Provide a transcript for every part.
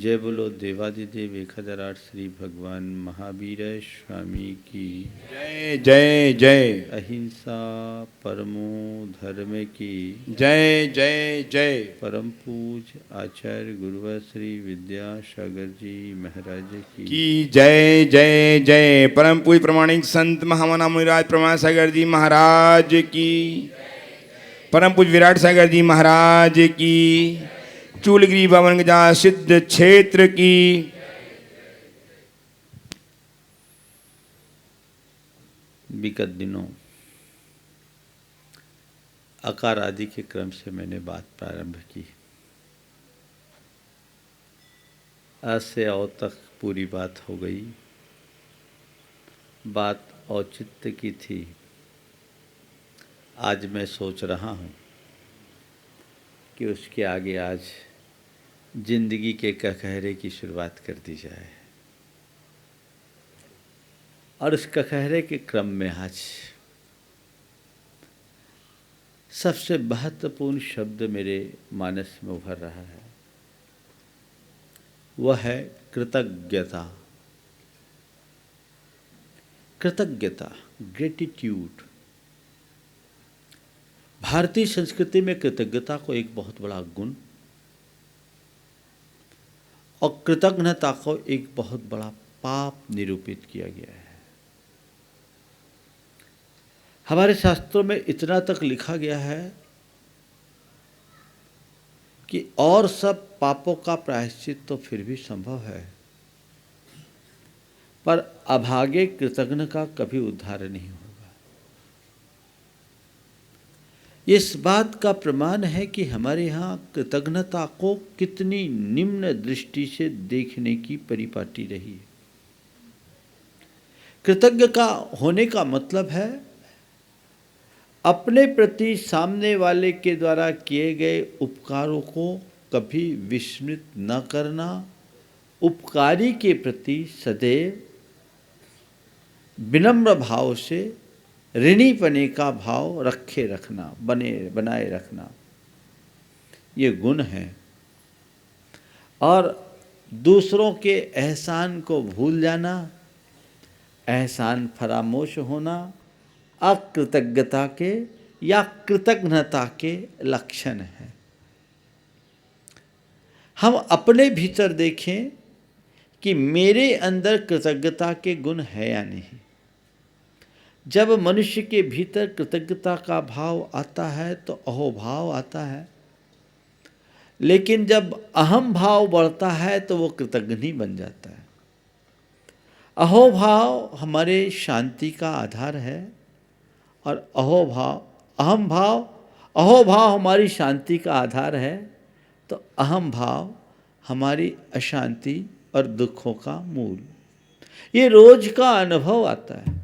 जय बोलो देवादिदेव 1008 श्री भगवान महावीर स्वामी की जय जय जय। अहिंसा परमो धर्म की जय जय जय। परम पूज आचार्य गुरुवर श्री विद्यासागर जी महाराज की जय जय जय। परम पूज्य प्रमाणिक संत महामना मुनिराज प्रमाण सागर जी महाराज की। परम पूज्य विराट सागर जी महाराज की। चूलगिरी भवन गजा सिद्ध क्षेत्र की। विगत दिनों अकार आदि के क्रम से मैंने बात प्रारंभ की। आज से औ तक पूरी बात हो गई। बात औचित्य की थी। आज मैं सोच रहा हूँ कि उसके आगे आज जिंदगी के ककहरे की शुरुआत कर दी जाए। और उस ककहरे के क्रम में आज सबसे महत्वपूर्ण शब्द मेरे मानस में उभर रहा है, वह है कृतज्ञता। कृतज्ञता, ग्रेटिट्यूड। भारतीय संस्कृति में कृतज्ञता को एक बहुत बड़ा गुण और कृतज्ञता को एक बहुत बड़ा पाप निरूपित किया गया है। हमारे शास्त्रों में इतना तक लिखा गया है कि और सब पापों का प्रायश्चित तो फिर भी संभव है, पर अभागे कृतज्ञ का कभी उद्धार नहीं होगा। इस बात का प्रमाण है कि हमारे यहाँ कृतज्ञता को कितनी निम्न दृष्टि से देखने की परिपाटी रही है। कृतज्ञ का होने का मतलब है अपने प्रति सामने वाले के द्वारा किए गए उपकारों को कभी विस्मृत न करना, उपकारी के प्रति सदैव विनम्र भाव से ऋणीपने का भाव रखे रखना, बनाए रखना, ये गुण है। और दूसरों के एहसान को भूल जाना, एहसान फरामोश होना अकृतज्ञता के या कृतज्ञता के लक्षण है। हम अपने भीतर देखें कि मेरे अंदर कृतज्ञता के गुण है या नहीं। जब मनुष्य के भीतर कृतज्ञता का भाव आता है तो अहोभाव आता है, लेकिन जब अहम भाव बढ़ता है तो वो कृतज्ञ बन जाता है। अहोभाव हमारे शांति का आधार है और अहोभाव हमारी शांति का आधार है, तो अहम भाव हमारी अशांति और दुखों का मूल। ये रोज का अनुभव आता है।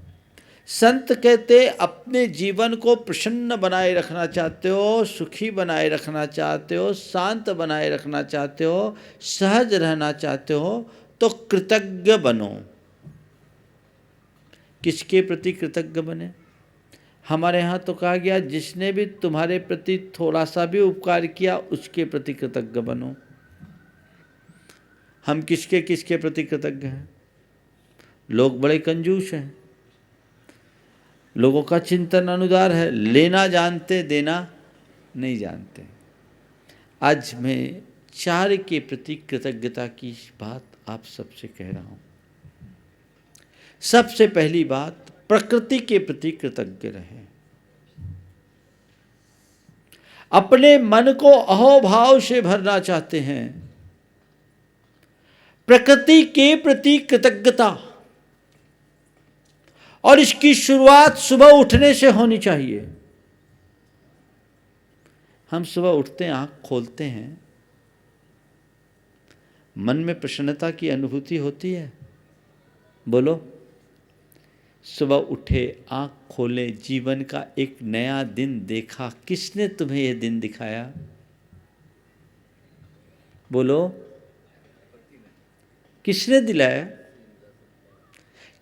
संत कहते अपने जीवन को प्रसन्न बनाए रखना चाहते हो, सुखी बनाए रखना चाहते हो, शांत बनाए रखना चाहते हो, सहज रहना चाहते हो, तो कृतज्ञ बनो। किसके प्रति कृतज्ञ बने? हमारे यहाँ तो कहा गया जिसने भी तुम्हारे प्रति थोड़ा सा भी उपकार किया उसके प्रति कृतज्ञ बनो। हम किसके किसके प्रति कृतज्ञ हैं? लोग बड़े कंजूस हैं, लोगों का चिंतन अनुदार है, लेना जानते देना नहीं जानते। आज मैं 4 के प्रति कृतज्ञता की बात आप सबसे कह रहा हूं। सबसे पहली बात, प्रकृति के प्रति कृतज्ञ रहे। अपने मन को अहोभाव से भरना चाहते हैं, प्रकृति के प्रति कृतज्ञता। और इसकी शुरुआत सुबह उठने से होनी चाहिए। हम सुबह उठते हैं, आँख खोलते हैं, मन में प्रसन्नता की अनुभूति होती है? बोलो। सुबह उठे, आँख खोले, जीवन का एक नया दिन देखा, किसने तुम्हें यह दिन दिखाया? बोलो, किसने दिलाया?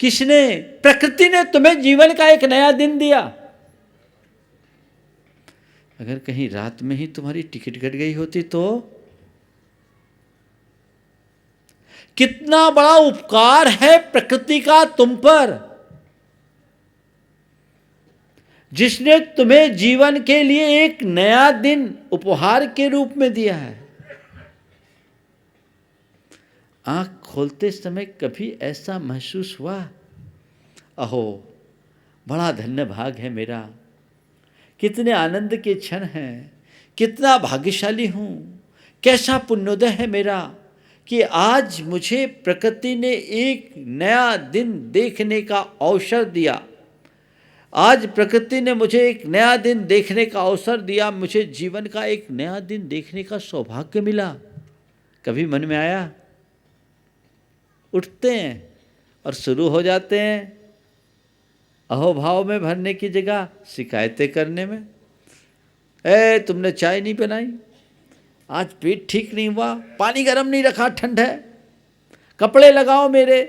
किसने? प्रकृति ने तुम्हें जीवन का एक नया दिन दिया। अगर कहीं रात में ही तुम्हारी टिकट कट गई होती तो कितना बड़ा उपकार है प्रकृति का तुम पर, जिसने तुम्हें जीवन के लिए एक नया दिन उपहार के रूप में दिया है। आंख खोलते समय कभी ऐसा महसूस हुआ, अहो बड़ा धन्य भाग है मेरा, कितने आनंद के क्षण हैं, कितना भाग्यशाली हूँ, कैसा पुण्योदय है मेरा कि आज मुझे प्रकृति ने एक नया दिन देखने का अवसर दिया। आज प्रकृति ने मुझे एक नया दिन देखने का अवसर दिया, मुझे जीवन का एक नया दिन देखने का सौभाग्य मिला। कभी मन में आया? उठते हैं और शुरू हो जाते हैं अहोभाव में भरने की जगह शिकायतें करने में। तुमने चाय नहीं बनाई, आज पेट ठीक नहीं हुआ, पानी गर्म नहीं रखा, ठंड है, कपड़े लगाओ मेरे।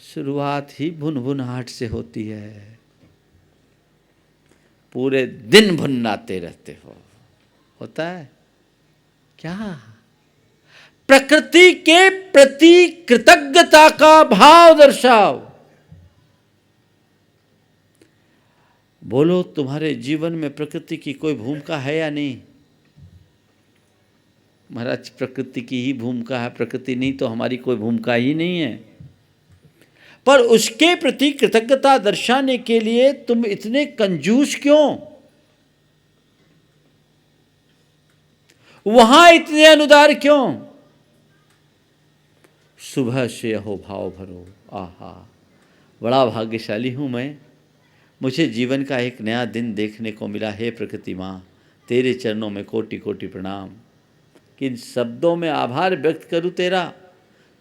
शुरुआत ही भुनभुनाहट से होती है, पूरे दिन भुननाते रहते हो। होता है क्या? प्रकृति के प्रति कृतज्ञता का भाव दर्शाओ। बोलो, तुम्हारे जीवन में प्रकृति की कोई भूमिका है या नहीं? महाराज, प्रकृति की ही भूमिका है, प्रकृति नहीं तो हमारी कोई भूमिका ही नहीं है। पर उसके प्रति कृतज्ञता दर्शाने के लिए तुम इतने कंजूस क्यों? वहां इतने अनुदार क्यों? सुबह से अहोभाव भरो। आहा, बड़ा भाग्यशाली हूं मैं, मुझे जीवन का एक नया दिन देखने को मिला। हे प्रकृति माँ, तेरे चरणों में कोटि कोटि प्रणाम। किन शब्दों में आभार व्यक्त करूं तेरा?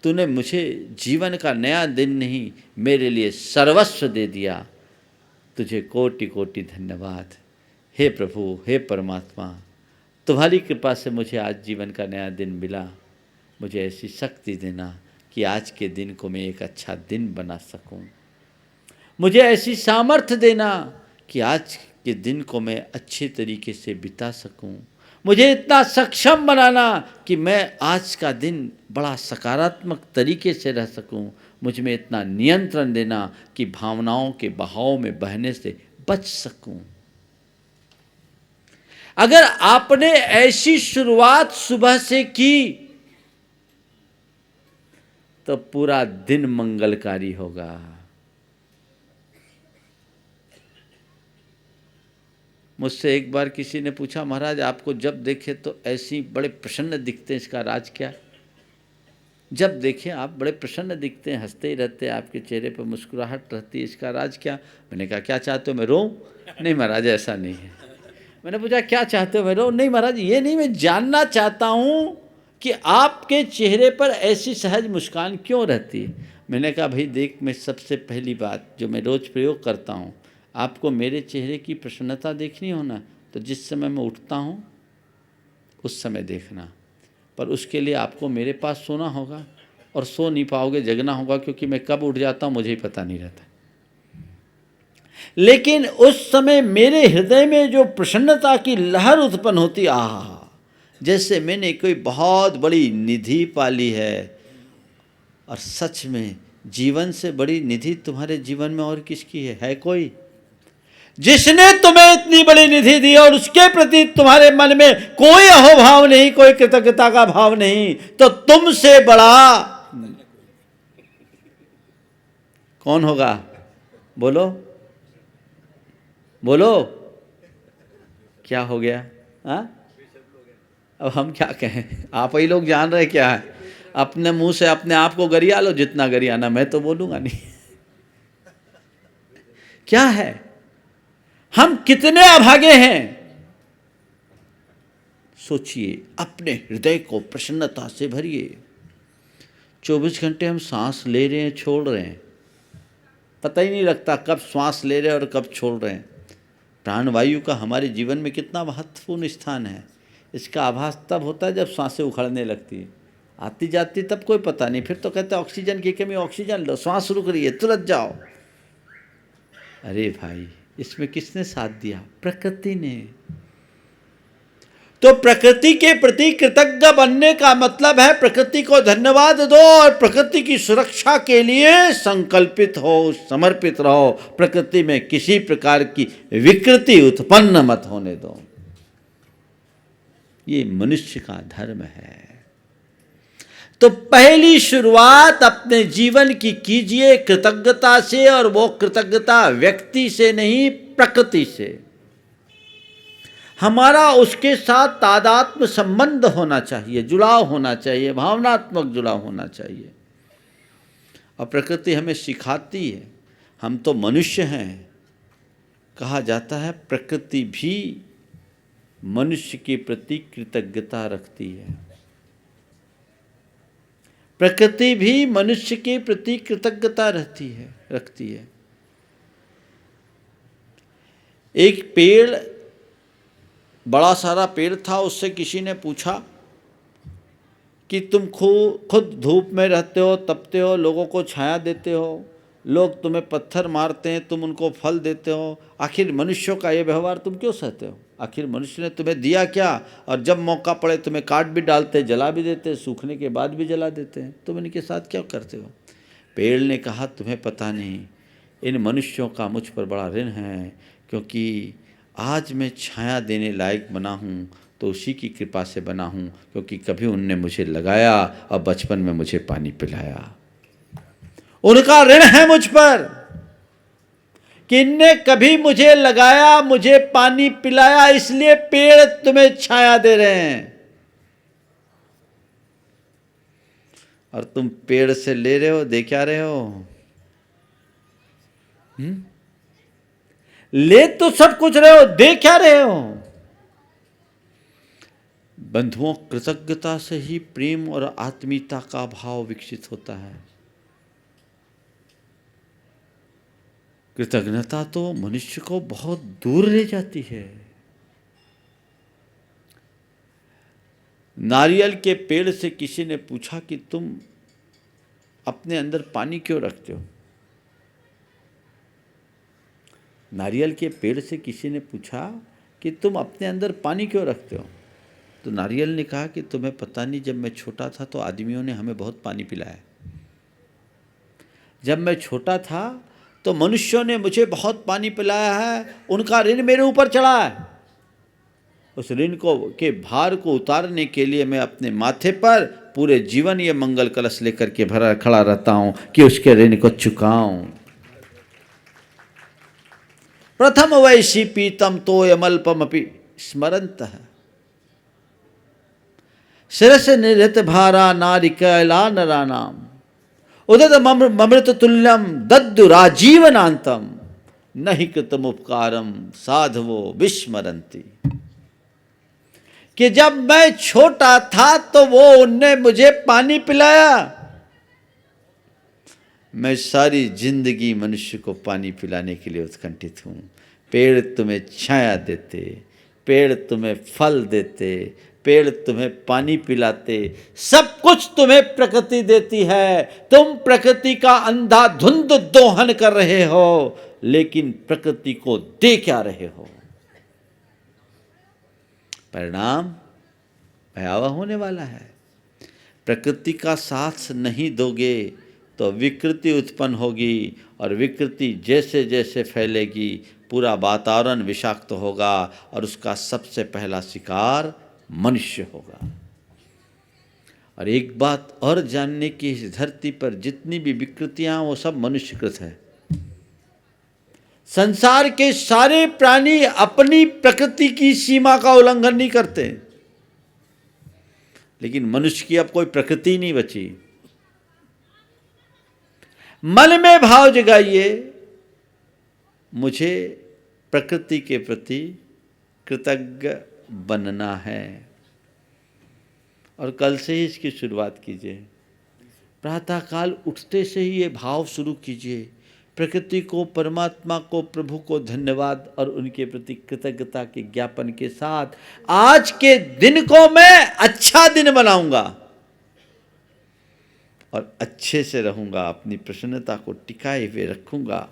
तूने मुझे जीवन का नया दिन नहीं, मेरे लिए सर्वस्व दे दिया। तुझे कोटि कोटि धन्यवाद। हे प्रभु, हे परमात्मा, तुम्हारी कृपा से मुझे आज जीवन का नया दिन मिला। मुझे ऐसी शक्ति देना कि आज के दिन को मैं एक अच्छा दिन बना सकूं। मुझे ऐसी सामर्थ्य देना कि आज के दिन को मैं अच्छे तरीके से बिता सकूं। मुझे इतना सक्षम बनाना कि मैं आज का दिन बड़ा सकारात्मक तरीके से रह सकूं। मुझ में इतना नियंत्रण देना कि भावनाओं के बहाव में बहने से बच सकूं। अगर आपने ऐसी शुरुआत सुबह से की तो पूरा दिन मंगलकारी होगा। मुझसे एक बार किसी ने पूछा, महाराज आपको जब देखे तो ऐसी बड़े प्रसन्न दिखते हैं, इसका राज क्या? जब देखें आप बड़े प्रसन्न दिखते हैं, हंसते ही रहते हैं, आपके चेहरे पर मुस्कुराहट रहती है, इसका राज क्या? मैंने कहा क्या चाहते हो मैं रोऊं? नहीं महाराज ऐसा नहीं है। मैंने पूछा क्या चाहते हो मैं रोऊं? नहीं महाराज ये नहीं, मैं जानना चाहता हूँ कि आपके चेहरे पर ऐसी सहज मुस्कान क्यों रहती है। मैंने कहा भाई देख, मैं सबसे पहली बात जो मैं रोज़ प्रयोग करता हूँ, आपको मेरे चेहरे की प्रसन्नता देखनी हो ना, तो जिस समय मैं उठता हूँ उस समय देखना। पर उसके लिए आपको मेरे पास सोना होगा, और सो नहीं पाओगे, जगना होगा, क्योंकि मैं कब उठ जाता हूँ मुझे ही पता नहीं रहता। लेकिन उस समय मेरे हृदय में जो प्रसन्नता की लहर उत्पन्न होती, आहा, जैसे मैंने कोई बहुत बड़ी निधि पाली है। और सच में जीवन से बड़ी निधि तुम्हारे जीवन में और किसकी है कोई? जिसने तुम्हें इतनी बड़ी निधि दी और उसके प्रति तुम्हारे मन में कोई अहोभाव नहीं, कोई कृतज्ञता का भाव नहीं, तो तुमसे बड़ा कौन होगा? बोलो बोलो, क्या हो गया? हाँ, अब हम क्या कहें, आप ही लोग जान रहे क्या है। अपने मुंह से अपने आप को गरिया लो जितना गरियाना, मैं तो बोलूंगा नहीं। क्या है, हम कितने अभागे हैं। सोचिए, अपने हृदय को प्रसन्नता से भरिए। 24 घंटे हम सांस ले रहे हैं, छोड़ रहे हैं, पता ही नहीं लगता कब श्वास ले रहे हैं और कब छोड़ रहे हैं। प्राणवायु का हमारे जीवन में कितना महत्वपूर्ण स्थान है, इसका आभास तब होता है जब सांसें उखड़ने लगती है। आती जाती तब कोई पता नहीं, फिर तो कहते हैं ऑक्सीजन की कमी, ऑक्सीजन लो, सांस रुक रही है तुरंत जाओ। अरे भाई, इसमें किसने साथ दिया? प्रकृति ने। तो प्रकृति के प्रति कृतज्ञ बनने का मतलब है प्रकृति को धन्यवाद दो और प्रकृति की सुरक्षा के लिए संकल्पित हो, समर्पित रहो। प्रकृति में किसी प्रकार की विकृति उत्पन्न मत होने दो। ये मनुष्य का धर्म है। तो पहली शुरुआत अपने जीवन की कीजिए कृतज्ञता से, और वो कृतज्ञता व्यक्ति से नहीं, प्रकृति से। हमारा उसके साथ तादात्म्य संबंध होना चाहिए, जुड़ाव होना चाहिए, भावनात्मक जुड़ाव होना चाहिए। और प्रकृति हमें सिखाती है, हम तो मनुष्य हैं। कहा जाता है प्रकृति भी मनुष्य के प्रति कृतज्ञता रखती है। प्रकृति भी मनुष्य के प्रति कृतज्ञता रखती है। एक पेड़, बड़ा सारा पेड़ था, उससे किसी ने पूछा कि तुम खुद धूप में रहते हो, तपते हो, लोगों को छाया देते हो, लोग तुम्हें पत्थर मारते हैं, तुम उनको फल देते हो, आखिर मनुष्यों का ये व्यवहार तुम क्यों सहते हो? आखिर मनुष्य ने तुम्हें दिया क्या? और जब मौका पड़े तुम्हें काट भी डालते, जला भी देते, सूखने के बाद भी जला देते हैं, तुम इनके साथ क्या करते हो? पेड़ ने कहा तुम्हें पता नहीं, इन मनुष्यों का मुझ पर बड़ा ऋण है, क्योंकि आज मैं छाया देने लायक बना हूँ तो उसी की कृपा से बना हूँ, क्योंकि कभी उनने मुझे लगाया और बचपन में मुझे पानी पिलाया। उनका ऋण है मुझ पर कि इनने कभी मुझे लगाया, मुझे पानी पिलाया, इसलिए पेड़ तुम्हें छाया दे रहे हैं। और तुम पेड़ से ले रहे हो, दे क्या रहे हो? ले तो सब कुछ रहे हो, दे क्या रहे हो? बंधुओं, कृतज्ञता से ही प्रेम और आत्मीयता का भाव विकसित होता है। कृतज्ञता तो मनुष्य को बहुत दूर ले जाती है। नारियल के पेड़ से किसी ने पूछा कि तुम अपने अंदर पानी क्यों रखते हो? नारियल के पेड़ से किसी ने पूछा कि तुम अपने अंदर पानी क्यों रखते हो? तो नारियल ने कहा कि तुम्हें पता नहीं, जब मैं छोटा था तो आदमियों ने हमें बहुत पानी पिलाया। जब मैं छोटा था तो मनुष्यों ने मुझे बहुत पानी पिलाया है, उनका ऋण मेरे ऊपर चढ़ा है। उस ऋण के भार को उतारने के लिए मैं अपने माथे पर पूरे जीवन ये मंगल कलश लेकर के भरा खड़ा रहता हूँ कि उसके ऋण को चुकाऊं। प्रथम वैशी पीतम तोयमल्पमपि स्मरन्तः शिरस निरत भारा नारिकेला नरानाम उदत ममृत तुल्यम दद्दु राजीवनांतम नहि कृतम उपकारम साधवो विस्मरन्ति। कि जब मैं छोटा था तो वो उनने मुझे पानी पिलाया। मैं सारी जिंदगी मनुष्य को पानी पिलाने के लिए उत्कंठित हूँ। पेड़ तुम्हें छाया देते, पेड़ तुम्हें फल देते, पेड़ तुम्हें पानी पिलाते, सब कुछ तुम्हें प्रकृति देती है। तुम प्रकृति का अंधाधुंध दोहन कर रहे हो, लेकिन प्रकृति को दे क्या रहे हो? परिणाम भयावह होने वाला है। प्रकृति का साथ नहीं दोगे तो विकृति उत्पन्न होगी, और विकृति जैसे जैसे फैलेगी पूरा वातावरण विषाक्त होगा, और उसका सबसे पहला शिकार मनुष्य होगा। और एक बात और जानने की, इस धरती पर जितनी भी विकृतियां वो सब मनुष्यकृत है। संसार के सारे प्राणी अपनी प्रकृति की सीमा का उल्लंघन नहीं करते, लेकिन मनुष्य की अब कोई प्रकृति नहीं बची। मन में भाव जगाइए, मुझे प्रकृति के प्रति कृतज्ञ बनना है, और कल से ही इसकी शुरुआत कीजिए। प्रातःकाल उठते से ही ये भाव शुरू कीजिए, प्रकृति को, परमात्मा को, प्रभु को धन्यवाद और उनके प्रति कृतज्ञता के ज्ञापन के साथ आज के दिन को मैं अच्छा दिन बनाऊंगा और अच्छे से रहूंगा, अपनी प्रसन्नता को टिकाए हुए रखूंगा।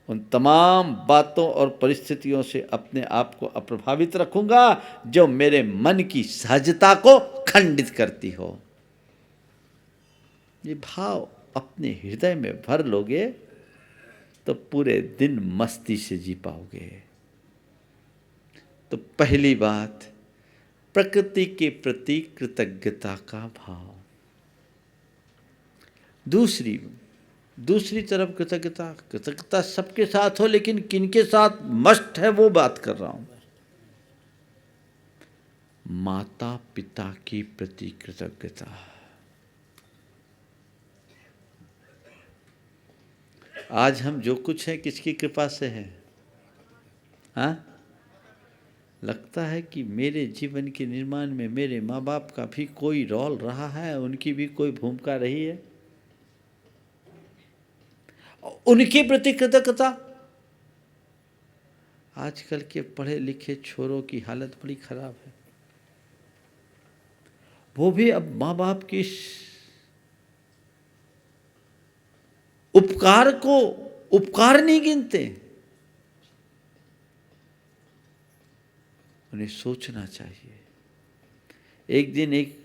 उन तमाम बातों और परिस्थितियों से अपने आप को अप्रभावित रखूंगा जो मेरे मन की सहजता को खंडित करती हो। ये भाव अपने हृदय में भर लोगे तो पूरे दिन मस्ती से जी पाओगे। तो पहली बात, प्रकृति के प्रति कृतज्ञता का भाव। दूसरी तरफ कृतज्ञता सबके साथ हो, लेकिन किनके साथ मस्ट है वो बात कर रहा हूं। माता पिता के प्रति कृतज्ञता। आज हम जो कुछ है किसकी कृपा से है? हाँ, लगता है कि मेरे जीवन के निर्माण में मेरे माँ बाप का भी कोई रोल रहा है, उनकी भी कोई भूमिका रही है। उनके प्रति कृतज्ञता। आजकल के पढ़े लिखे छोरों की हालत बड़ी खराब है। वो भी अब माँ बाप की उपकार को उपकार नहीं गिनते। उन्हें सोचना चाहिए। एक दिन एक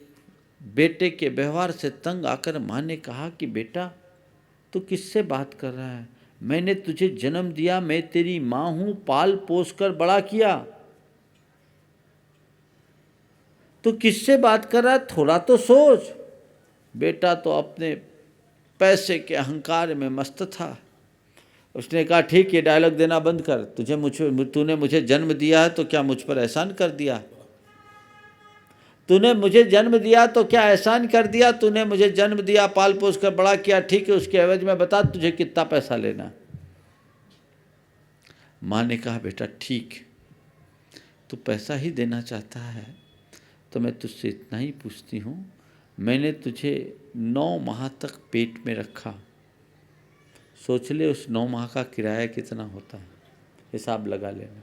बेटे के व्यवहार से तंग आकर माँ ने कहा कि बेटा तू किससे बात कर रहा है? मैंने तुझे जन्म दिया, मैं तेरी माँ हूं, पाल पोस कर बड़ा किया, तो किससे बात कर रहा है? थोड़ा तो सोच। बेटा तो अपने पैसे के अहंकार में मस्त था। उसने कहा ठीक, ये डायलॉग देना बंद कर। तूने मुझे जन्म दिया है तो क्या मुझ पर एहसान कर दिया? तूने मुझे जन्म दिया तो क्या एहसान कर दिया? तूने मुझे जन्म दिया, पाल पोस कर बड़ा किया, ठीक है, उसके एवज में बता तुझे कितना पैसा लेना। माँ ने कहा बेटा ठीक, तू पैसा ही देना चाहता है तो मैं तुझसे इतना ही पूछती हूँ, मैंने तुझे 9 माह तक पेट में रखा, सोच ले उस 9 माह का किराया कितना होता है, हिसाब लगा लेना।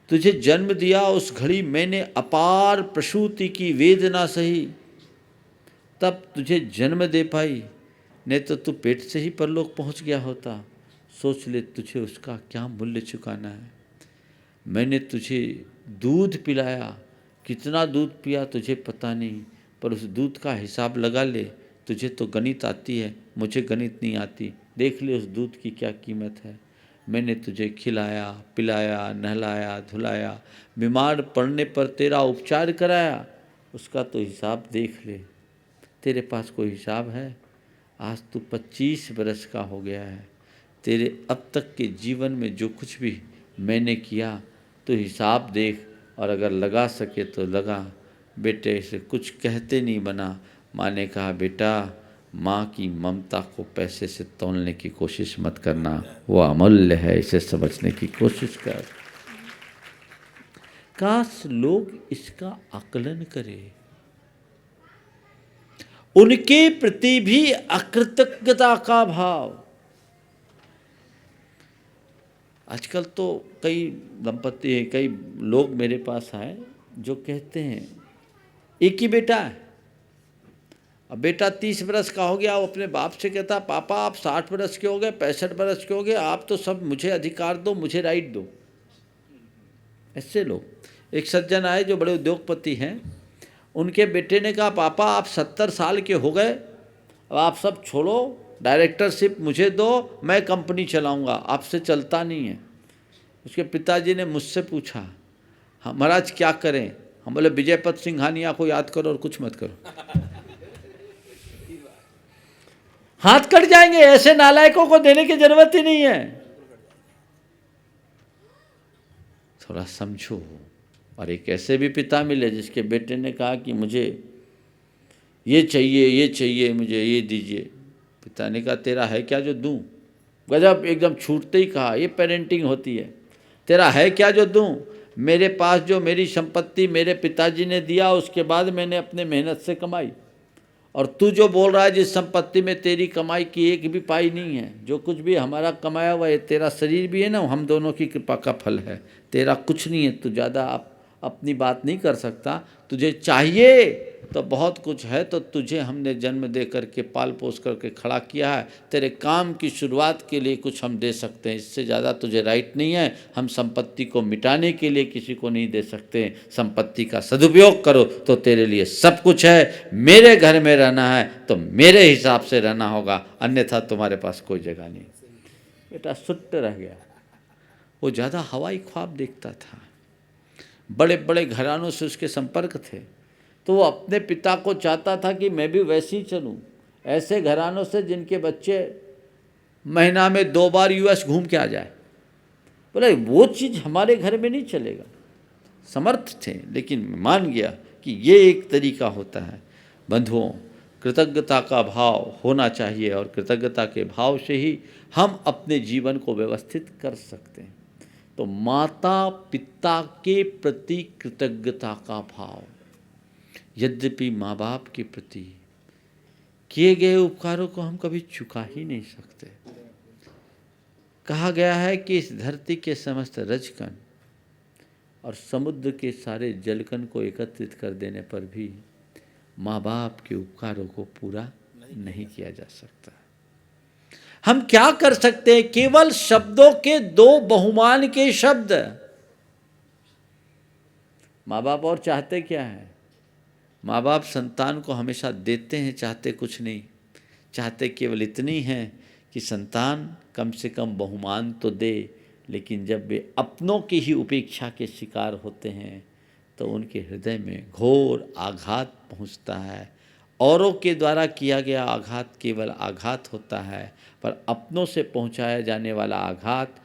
तुझे जन्म दिया उस घड़ी मैंने अपार प्रसूति की वेदना सही, तब तुझे जन्म दे पाई, नहीं तो तू पेट से ही परलोक पहुंच गया होता। सोच ले तुझे उसका क्या मूल्य चुकाना है। मैंने तुझे दूध पिलाया, कितना दूध पिया तुझे पता नहीं, पर उस दूध का हिसाब लगा ले। तुझे तो गणित आती है, मुझे गणित नहीं आती, देख ले उस दूध की क्या कीमत है। मैंने तुझे खिलाया पिलाया नहलाया धुलाया, बीमार पड़ने पर तेरा उपचार कराया, उसका तो हिसाब देख ले। तेरे पास कोई हिसाब है? आज तू 25 बरस का हो गया है, तेरे अब तक के जीवन में जो कुछ भी मैंने किया तो हिसाब देख, और अगर लगा सके तो लगा। बेटे से कुछ कहते नहीं बना। माँ ने कहा बेटा, माँ की ममता को पैसे से तौलने की कोशिश मत करना, वो अमूल्य है, इसे समझने की कोशिश कर। काश लोग इसका आकलन करें। उनके प्रति भी अकृतज्ञता का भाव। आजकल तो कई दंपति, कई लोग मेरे पास आए जो कहते हैं एक ही बेटा है, अब बेटा 30 बरस का हो गया, वो अपने बाप से कहता पापा आप 60 बरस के हो गए, 65 बरस के हो गए, आप तो सब मुझे अधिकार दो, मुझे राइट दो। ऐसे लोग। एक सज्जन आए जो बड़े उद्योगपति हैं, उनके बेटे ने कहा पापा आप 70 साल के हो गए, अब आप सब छोड़ो, डायरेक्टरशिप मुझे दो, मैं कंपनी चलाऊंगा, आपसे चलता नहीं है। उसके पिताजी ने मुझसे पूछा हाँ महाराज क्या करें? हम बोले विजयपत सिंघानिया को याद करो और कुछ मत करो। हाथ कट जाएंगे, ऐसे नालायकों को देने की जरूरत ही नहीं है। थोड़ा समझो। और एक ऐसे भी पिता मिले जिसके बेटे ने कहा कि मुझे ये चाहिए, मुझे ये दीजिए। पिता ने कहा तेरा है क्या जो दूं? गजब, एकदम छूटते ही कहा, ये पेरेंटिंग होती है। तेरा है क्या जो दूं? मेरे पास जो मेरी संपत्ति मेरे पिताजी ने दिया, उसके बाद मैंने अपने मेहनत से कमाई, और तू जो बोल रहा है जिस संपत्ति में तेरी कमाई की एक भी पाई नहीं है, जो कुछ भी हमारा कमाया हुआ है, तेरा शरीर भी है ना, हम दोनों की कृपा का फल है, तेरा कुछ नहीं है, तू ज़्यादा अपनी बात नहीं कर सकता, तुझे चाहिए तो बहुत कुछ है, तो तुझे हमने जन्म दे करके पाल पोस करके खड़ा किया है, तेरे काम की शुरुआत के लिए कुछ हम दे सकते हैं, इससे ज़्यादा तुझे राइट नहीं है। हम संपत्ति को मिटाने के लिए किसी को नहीं दे सकते, संपत्ति का सदुपयोग करो तो तेरे लिए सब कुछ है। मेरे घर में रहना है तो मेरे हिसाब से रहना होगा, अन्यथा तुम्हारे पास कोई जगह नहीं। बेटा सुट्ट रह गया। वो ज़्यादा हवाई ख्वाब देखता था, बड़े बड़े घरानों से उसके संपर्क थे, तो वो अपने पिता को चाहता था कि मैं भी वैसे ही चलूँ, ऐसे घरानों से जिनके बच्चे महीना में 2 बार यूएस घूम के आ जाए। बोले वो चीज़ हमारे घर में नहीं चलेगा। समर्थ थे, लेकिन मान गया कि ये एक तरीका होता है। बंधुओं, कृतज्ञता का भाव होना चाहिए और कृतज्ञता के भाव से ही हम अपने जीवन को व्यवस्थित कर सकते हैं। तो माता पिता के प्रति कृतज्ञता का भाव, यद्यपि माँ बाप के प्रति किए गए उपकारों को हम कभी चुका ही नहीं सकते। कहा गया है कि इस धरती के समस्त रजकण और समुद्र के सारे जलकण को एकत्रित कर देने पर भी माँ बाप के उपकारों को पूरा नहीं किया जा सकता। हम क्या कर सकते हैं? केवल शब्दों के 2 बहुमान के शब्द। माँ बाप और चाहते क्या है? माँ बाप संतान को हमेशा देते हैं, चाहते कुछ नहीं। चाहते केवल इतनी हैं कि संतान कम से कम बहुमान तो दे, लेकिन जब वे अपनों की ही उपेक्षा के शिकार होते हैं तो उनके हृदय में घोर आघात पहुंचता है। औरों के द्वारा किया गया आघात केवल आघात होता है, पर अपनों से पहुंचाया जाने वाला आघात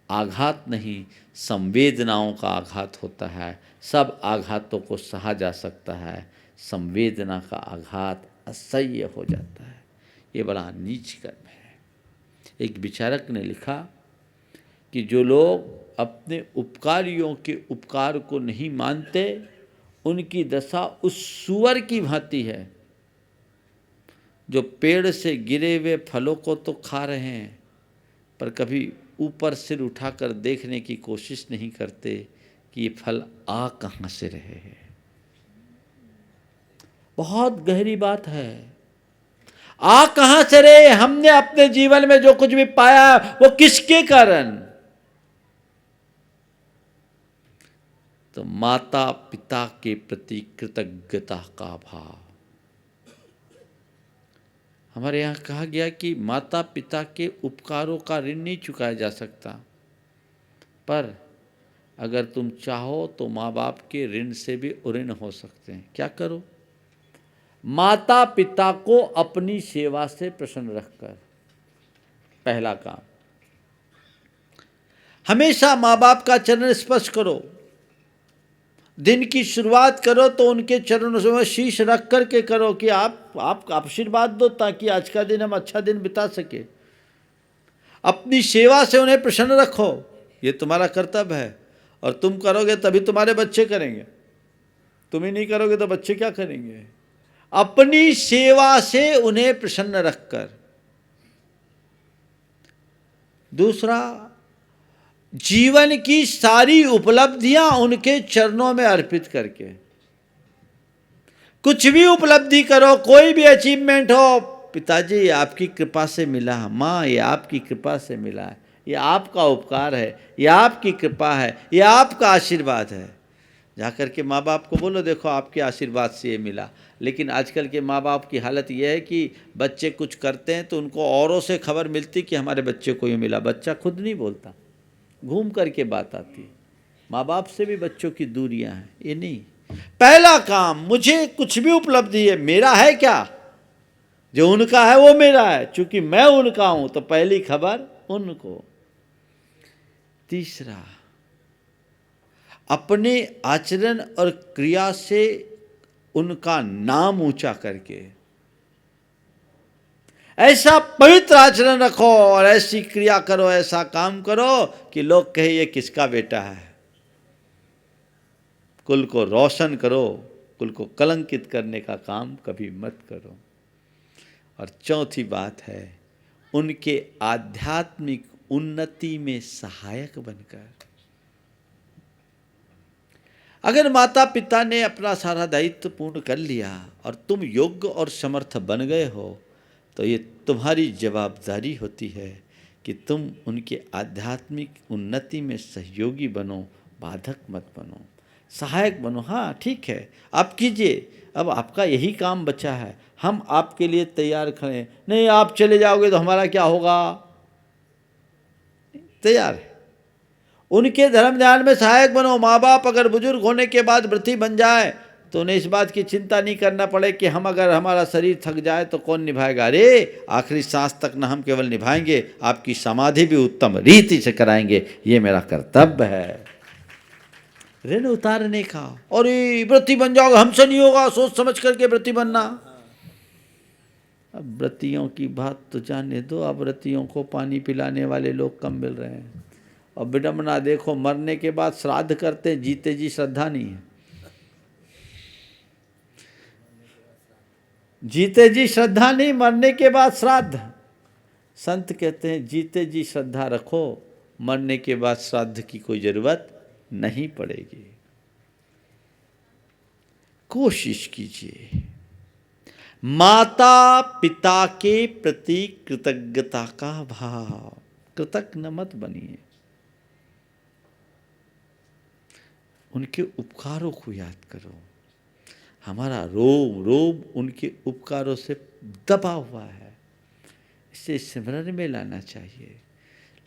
आघात नहीं, संवेदनाओं का आघात होता है। सब आघातों को सहा जा सकता है, संवेदना का आघात असह्य हो जाता है। ये बड़ा नीच कर्म है। एक विचारक ने लिखा कि जो लोग अपने उपकारियों के उपकार को नहीं मानते, उनकी दशा उस सूअर की भांति है जो पेड़ से गिरे हुए फलों को तो खा रहे हैं, पर कभी ऊपर सिर उठाकर देखने की कोशिश नहीं करते कि ये फल आ कहाँ से रहे हैं। बहुत गहरी बात है। आ कहाँ से रहे? हमने अपने जीवन में जो कुछ भी पाया वो किसके कारण? तो माता पिता के प्रति कृतज्ञता का भाव। हमारे यहाँ कहा गया कि माता पिता के उपकारों का ऋण नहीं चुकाया जा सकता, पर अगर तुम चाहो तो माँ बाप के ऋण से भी उऋण हो सकते हैं। क्या करो? माता पिता को अपनी सेवा से प्रसन्न रखकर, पहला काम, हमेशा माँ बाप का चरण स्पर्श करो। दिन की शुरुआत करो तो उनके चरणों में शीश रख करके करो कि आप आशीर्वाद दो, ताकि आज का दिन हम अच्छा दिन बिता सके। अपनी सेवा से उन्हें प्रसन्न रखो, ये तुम्हारा कर्तव्य है। और तुम करोगे तभी तुम्हारे बच्चे करेंगे, तुम ही नहीं करोगे तो बच्चे क्या करेंगे? अपनी सेवा से उन्हें प्रसन्न रखकर। दूसरा, जीवन की सारी उपलब्धियां उनके चरणों में अर्पित करके। कुछ भी उपलब्धि करो, कोई भी अचीवमेंट हो, पिताजी ये आपकी कृपा से मिला, माँ ये आपकी कृपा से मिला है, ये आपका उपकार है, ये आपकी कृपा है, ये आपका आशीर्वाद है। जाकर के माँ बाप को बोलो, देखो आपके आशीर्वाद से ये मिला। लेकिन आजकल के माँ बाप की हालत ये है कि बच्चे कुछ करते हैं तो उनको औरों से खबर मिलती कि हमारे बच्चे को ये मिला। बच्चा खुद नहीं बोलता, घूम करके बात आती। माँ बाप से भी बच्चों की दूरियां हैं। ये नहीं, पहला काम, मुझे कुछ भी उपलब्धि है, मेरा है क्या? जो उनका है वो मेरा है, चूंकि मैं उनका हूं तो पहली खबर उनको। तीसरा, अपने आचरण और क्रिया से उनका नाम ऊंचा करके ऐसा पवित्र आचरण रखो और ऐसी क्रिया करो, ऐसा काम करो कि लोग कहे ये किसका बेटा है। कुल को रोशन करो, कुल को कलंकित करने का काम कभी मत करो। और चौथी बात है, उनके आध्यात्मिक उन्नति में सहायक बनकर। अगर माता पिता ने अपना सारा दायित्व पूर्ण कर लिया और तुम योग्य और समर्थ बन गए हो, तो ये तुम्हारी जवाबदारी होती है कि तुम उनके आध्यात्मिक उन्नति में सहयोगी बनो, बाधक मत बनो, सहायक बनो। हाँ ठीक है, आप कीजिए, अब आपका यही काम बचा है, हम आपके लिए तैयार खड़े हैं। नहीं आप चले जाओगे तो हमारा क्या होगा, तैयार है। उनके धर्म ध्यान में सहायक बनो। माँ बाप अगर बुजुर्ग होने के बाद व्रती बन जाए तो उन्हें इस बात की चिंता नहीं करना पड़े कि हम अगर हमारा शरीर थक जाए तो कौन निभाएगा। अरे आखिरी सांस तक न हम केवल निभाएंगे, आपकी समाधि भी उत्तम रीति से कराएंगे, ये मेरा कर्तव्य है ऋण उतारने का। और व्रती बन जाओगे, हमसे नहीं होगा, सोच समझ करके व्रती बनना। अब व्रतियों की बात तो जाने दो, अब व्रतियों को पानी पिलाने वाले लोग कम मिल रहे हैं। और विडम्बना देखो, मरने के बाद श्राद्ध करते हैं, जीते जी श्रद्धा नहीं है। जीते जी श्रद्धा नहीं, मरने के बाद श्राद्ध। संत कहते हैं जीते जी श्रद्धा रखो, मरने के बाद श्राद्ध की कोई जरूरत नहीं पड़ेगी। कोशिश कीजिए माता पिता के प्रति कृतज्ञता का भाव, कृतज्ञ मत बनिए, उनके उपकारों को याद करो। हमारा रोम रोम उनके उपकारों से दबा हुआ है, इसे स्मरण में लाना चाहिए।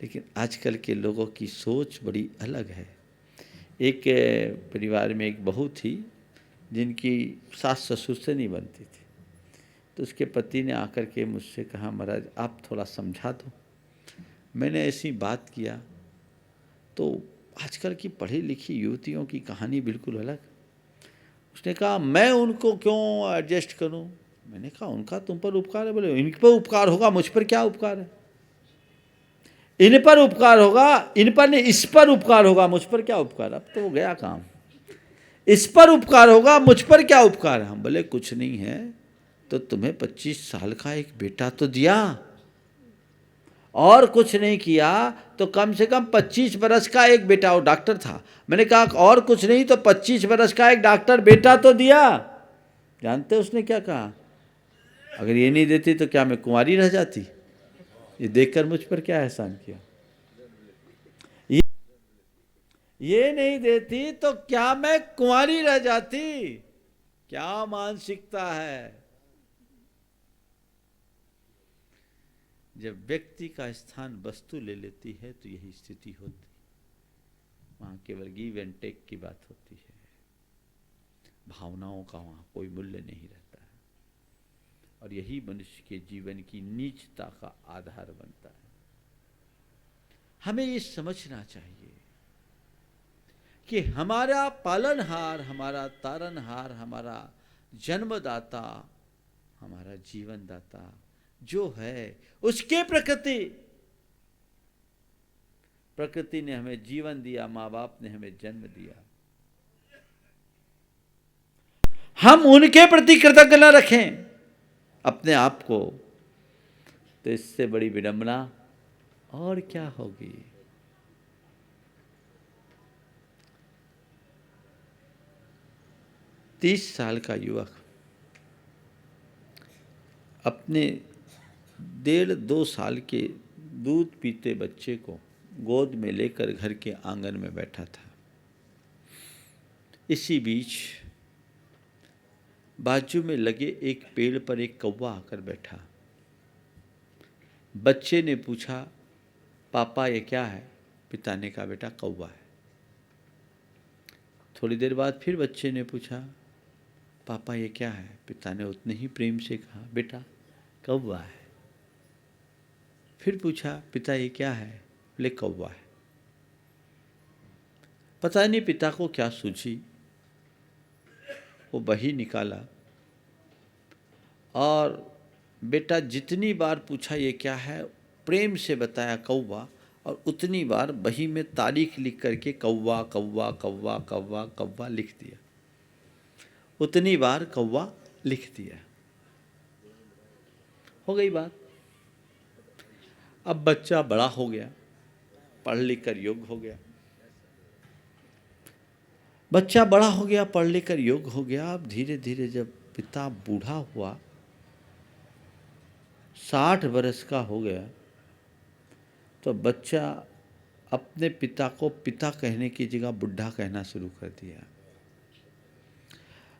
लेकिन आजकल के लोगों की सोच बड़ी अलग है। एक परिवार में एक बहू थी जिनकी सास ससुर से नहीं बनती थी, तो उसके पति ने आकर के मुझसे कहा, महाराज आप थोड़ा समझा दो। मैंने ऐसी बात किया तो आजकल की पढ़ी लिखी युवतियों की कहानी बिल्कुल अलग। उसने कहा मैं उनको क्यों एडजस्ट करूं। मैंने कहा उनका तुम पर उपकार है। बोले इन पर उपकार होगा, मुझ पर क्या उपकार है। इन पर उपकार होगा, इन पर नहीं, इस पर उपकार होगा, मुझ पर क्या उपकार। अब तो वो गया काम। इस पर उपकार होगा, मुझ पर क्या उपकार है। हम बोले कुछ नहीं है तो तुम्हें 25 साल का एक बेटा तो दिया, और कुछ नहीं किया तो कम से कम 25 बरस का एक बेटा, वो डॉक्टर था। मैंने कहा और कुछ नहीं तो 25 बरस का एक डॉक्टर बेटा तो दिया। जानते उसने क्या कहा, अगर ये नहीं देती तो क्या मैं कुंवारी रह जाती। ये देखकर मुझ पर क्या एहसान किया। ये नहीं देती तो क्या मैं कुंवारी रह जाती। क्या मानसिकता है। जब व्यक्ति का स्थान वस्तु ले लेती है तो यही स्थिति होती, वहां केवल गिव एंड टेक की बात होती है, भावनाओं का वहां कोई मूल्य नहीं रहता है। और यही मनुष्य के जीवन की नीचता का आधार बनता है। हमें ये समझना चाहिए कि हमारा पालनहार, हमारा तारनहार, हमारा जन्मदाता, हमारा जीवनदाता जो है, उसके प्रकृति ने हमें जीवन दिया, माँ बाप ने हमें जन्म दिया, हम उनके प्रति कृतज्ञ न रखें अपने आप को, तो इससे बड़ी विडंबना और क्या होगी। तीस साल का युवक अपने 1.5-2 साल के दूध पीते बच्चे को गोद में लेकर घर के आंगन में बैठा था। इसी बीच बाजू में लगे एक पेड़ पर एक कौवा आकर बैठा। बच्चे ने पूछा, पापा ये क्या है। पिता ने कहा, बेटा कौवा है। थोड़ी देर बाद फिर बच्चे ने पूछा, पापा ये क्या है। पिता ने उतने ही प्रेम से कहा, बेटा कौवा है। फिर पूछा, पिता ये क्या है। बोले कौवा है। पता नहीं पिता को क्या सूझी, वो बही निकाला और बेटा जितनी बार पूछा ये क्या है, प्रेम से बताया कौवा, और उतनी बार बही में तारीख लिख करके कौवा कौवा कौवा कौवा कौवा लिख दिया। उतनी बार कौवा लिख दिया। हो गई बात। अब बच्चा बड़ा हो गया, पढ़ लिख कर योग्य हो गया। बच्चा बड़ा हो गया, पढ़ लिख कर योग्य हो गया। अब धीरे धीरे जब पिता बूढ़ा हुआ, 60 वर्ष का हो गया, तो बच्चा अपने पिता को पिता कहने की जगह बुढ़ा कहना शुरू कर दिया।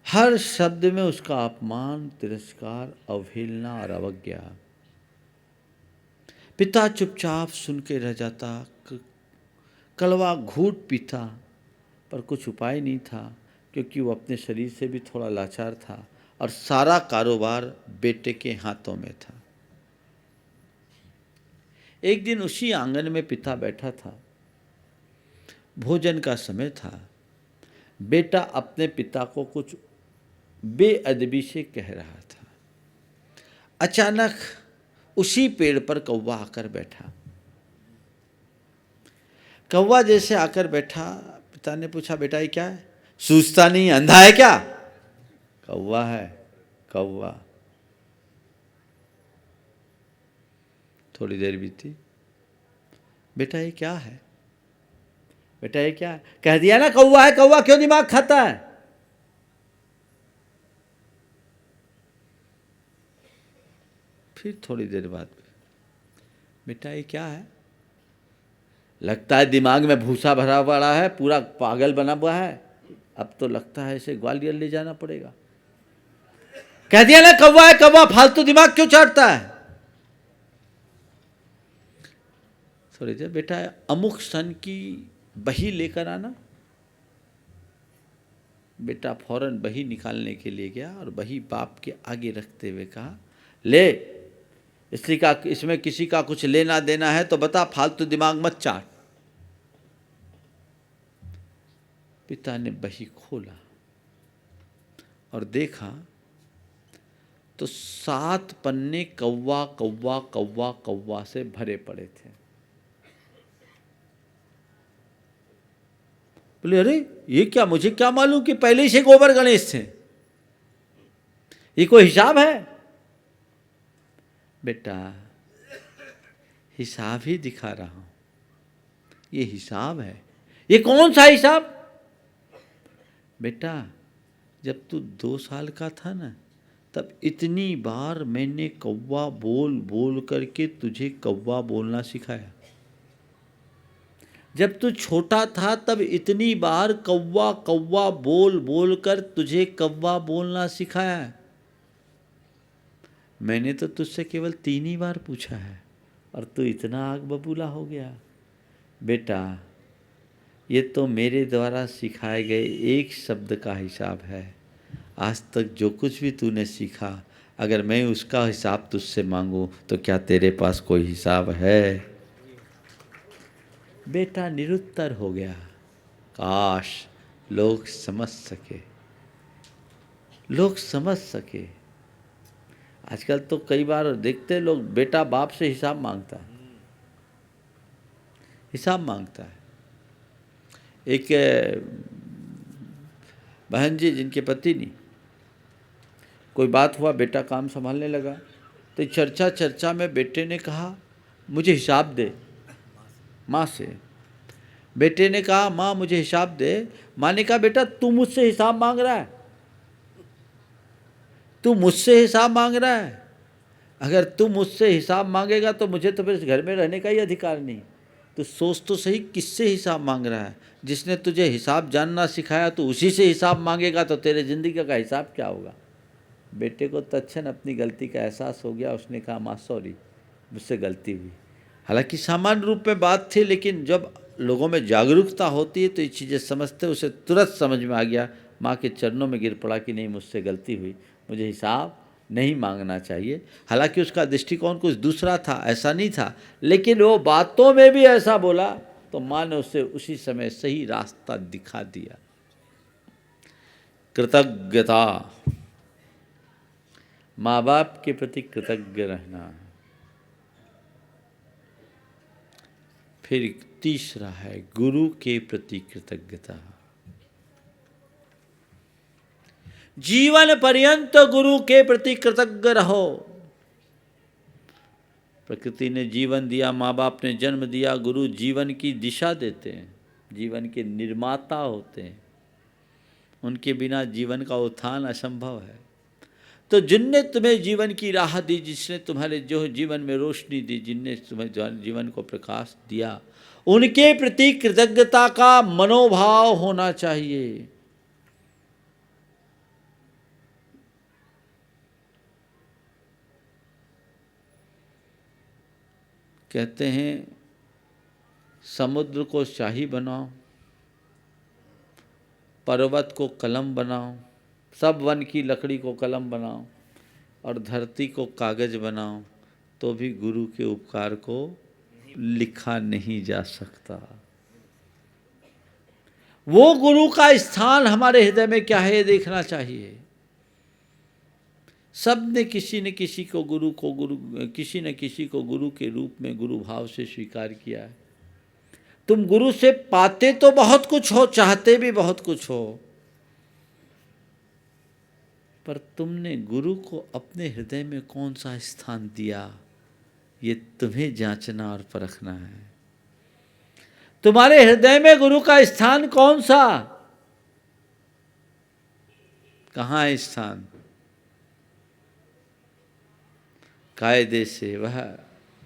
हर शब्द में उसका अपमान, तिरस्कार, अवहेलना और अवज्ञा। पिता चुपचाप सुन के रह जाता, कड़वा घूंट पीता, पर कुछ उपाय नहीं था, क्योंकि वो अपने शरीर से भी थोड़ा लाचार था और सारा कारोबार बेटे के हाथों में था। एक दिन उसी आंगन में पिता बैठा था, भोजन का समय था। बेटा अपने पिता को कुछ बेअदबी से कह रहा था। अचानक उसी पेड़ पर कौवा आकर बैठा। कौवा जैसे आकर बैठा, पिता ने पूछा, बेटा ये क्या है? सूझता नहीं, अंधा है क्या? कौवा है, कौवा। थोड़ी देर बीती, बेटा ये क्या है? बेटा ये क्या है? कह दिया ना कौवा है, कौवा क्यों दिमाग खाता है? फिर थोड़ी देर बाद, बेटा ये क्या है? लगता है दिमाग में भूसा भरा पड़ा है, पूरा पागल बना हुआ है। अब तो लगता है इसे ग्वालियर ले जाना पड़ेगा। कह दिया ना कौवा है, कौवा, फालतू दिमाग क्यों चाटता है? थोड़ी देर, बेटा अमुक सन की बही लेकर आना। बेटा फौरन बही निकालने के लिए गया और बही बाप के आगे रखते हुए कहा, ले, इसमें किसी का कुछ लेना देना है तो बता, फालतू दिमाग मत चाट। पिता ने बही खोला और देखा तो 7 पन्ने कौवा कौवा कौवा कौवा से भरे पड़े थे। बोले, अरे ये क्या, मुझे क्या मालूम कि पहले ही से गोबर गणेश थे, ये कोई हिसाब है? बेटा हिसाब ही दिखा रहा हूं, ये हिसाब है। ये कौन सा हिसाब? बेटा जब तू 2 साल का था ना, तब इतनी बार मैंने कौवा बोल बोल करके तुझे कौवा बोलना सिखाया। जब तू छोटा था तब इतनी बार कौवा कौवा बोल बोल कर तुझे कौवा बोलना सिखाया। मैंने तो तुझसे केवल 3 ही बार पूछा है और तू इतना आग बबूला हो गया। बेटा ये तो मेरे द्वारा सिखाए गए एक शब्द का हिसाब है। आज तक जो कुछ भी तूने सीखा, अगर मैं उसका हिसाब तुझसे मांगूं तो क्या तेरे पास कोई हिसाब है? बेटा निरुत्तर हो गया। काश लोग समझ सके, लोग समझ सके। आजकल तो कई बार देखते लोग, बेटा बाप से हिसाब मांगता है, हिसाब मांगता है। एक बहन जी जिनके पति नहीं, कोई बात हुआ, बेटा काम संभालने लगा, तो चर्चा चर्चा में बेटे ने कहा, मुझे हिसाब दे। माँ से बेटे ने कहा, माँ मुझे हिसाब दे। माँ ने कहा, बेटा तू मुझसे हिसाब मांग रहा है? तू मुझसे हिसाब मांग रहा है? अगर तू मुझसे हिसाब मांगेगा तो मुझे तो फिर इस घर में रहने का ही अधिकार नहीं। तो सोच तो सही, किससे हिसाब मांग रहा है? जिसने तुझे हिसाब जानना सिखाया तो उसी से हिसाब मांगेगा तो तेरे ज़िंदगी का हिसाब क्या होगा? बेटे को तत्क्षण अपनी गलती का एहसास हो गया। उसने कहा, माँ सॉरी, मुझसे गलती हुई। हालांकि सामान्य रूप में बात थी, लेकिन जब लोगों में जागरूकता होती है तो ये चीज़ें समझते, उसे तुरंत समझ में आ गया। माँ के चरणों में गिर पड़ा कि नहीं, मुझसे गलती हुई, मुझे हिसाब नहीं मांगना चाहिए। हालांकि उसका दृष्टिकोण कुछ दूसरा था, ऐसा नहीं था, लेकिन वो बातों में भी ऐसा बोला तो माँ ने उसे उसी समय सही रास्ता दिखा दिया। कृतज्ञता, माँ बाप के प्रति कृतज्ञ रहना। फिर तीसरा है गुरु के प्रति कृतज्ञता। जीवन पर्यंत गुरु के प्रति कृतज्ञ रहो। प्रकृति ने जीवन दिया, माँ बाप ने जन्म दिया, गुरु जीवन की दिशा देते हैं, जीवन के निर्माता होते हैं। उनके बिना जीवन का उत्थान असंभव है। तो जिनने तुम्हें जीवन की राह दी, जिसने तुम्हारे जो जीवन में रोशनी दी, जिनने तुम्हें जीवन को प्रकाश दिया, उनके प्रति कृतज्ञता का मनोभाव होना चाहिए। कहते हैं समुद्र को शाही बनाओ, पर्वत को कलम बनाओ, सब वन की लकड़ी को कलम बनाओ और धरती को कागज बनाओ, तो भी गुरु के उपकार को लिखा नहीं जा सकता। वो गुरु का स्थान हमारे हृदय में क्या है, ये देखना चाहिए। सब ने किसी न किसी को किसी न किसी को गुरु के रूप में, गुरु भाव से स्वीकार किया है। तुम गुरु से पाते तो बहुत कुछ हो, चाहते भी बहुत कुछ हो, पर तुमने गुरु को अपने हृदय में कौन सा स्थान दिया, ये तुम्हें जांचना और परखना है। तुम्हारे हृदय में गुरु का स्थान कौन सा, कहाँ है स्थान? कायदे से वह